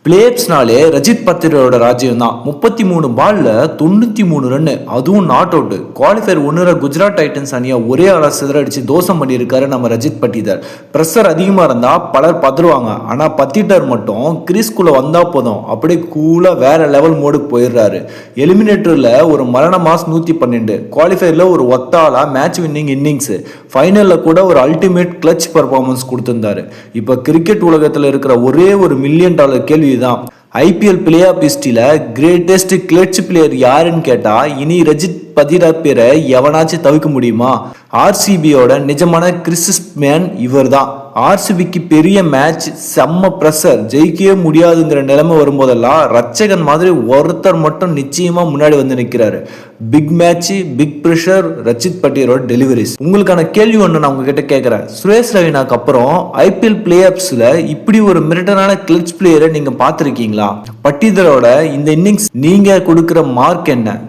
பிளேப்ஸ்னாலே ரஜித் பத்திரோட ராஜ்யம் தான். 33 பால்ல 93 ரன், அதுவும் நாட் அவுட். குவாலிஃபயர் ஒன்னுற குஜராத் டைட்டன்ஸ் அணியை ஒரே ஆளா சிதறடிச்சு தோசம் பண்ணியிருக்காரு நம்ம ரஜித் பட்டிதர். ப்ரெஷர் அதிகமா இருந்தா பலர் பதறுவாங்க, ஆனா பத்திட்டர் மட்டும் கிரீஸ்குள்ள வந்தா போதும் அப்படியே கூலா வேற லெவல் மோடுக்கு போயிடுறாரு. எலிமினேட்டர்ல ஒரு மரண மாஸ் 112, குவாலிஃபயர்ல ஒரு ஒத்தாளா மேட்ச் வின்னிங் இன்னிங்ஸ், ஃபைனல்ல கூட ஒரு அல்டிமேட் கிளட்ச் பர்ஃபார்மன்ஸ் கொடுத்திருந்தாரு. இப்ப கிரிக்கெட் உலகத்துல இருக்கிற ஒரே ஒரு $1 மில்லியன் கேள்வி தான், ஐபிஎல் பிளே ஆஃப் ஹிஸ்டரியில கிரேட்டஸ்ட் கிளட்ச் பிளேயர் யாருன்னு கேட்டா இனி ரஜித் பதிரா பேரை எவனாச்சும் தவிர்க்க முடியுமா? ஆர்சிபியோட நிஜமான கிறிஸ் மேன் இவர் தான். ஆர்சிபிக்கு பெரிய மேட்ச், செம்ம பிரஷர், ஜெயிக்கவே முடியாதுங்கிற நிலைமை வரும்போதெல்லாம் ரட்சகன் மாதிரி ஒருத்தர் மட்டும் நிச்சயமா முன்னாடி வந்து நிற்கிறாரு. Big match, big pressure, Rajat பட்டியரோட டெலிவரிஸ். உங்களுக்கான கேள்வி ஒன்று நான் உங்ககிட்ட கேட்குறேன். சுரேஷ் ரெய்னாக்கு அப்புறம் ஐபிஎல் பிளே ஆஃப்ஸ்ல இப்படி ஒரு மிரட்டனான கிளட்ச் பிளேயரை நீங்க பார்த்துருக்கீங்களா? பட்டிதரோட இந்த இன்னிங்ஸ் நீங்க கொடுக்குற மார்க் என்ன?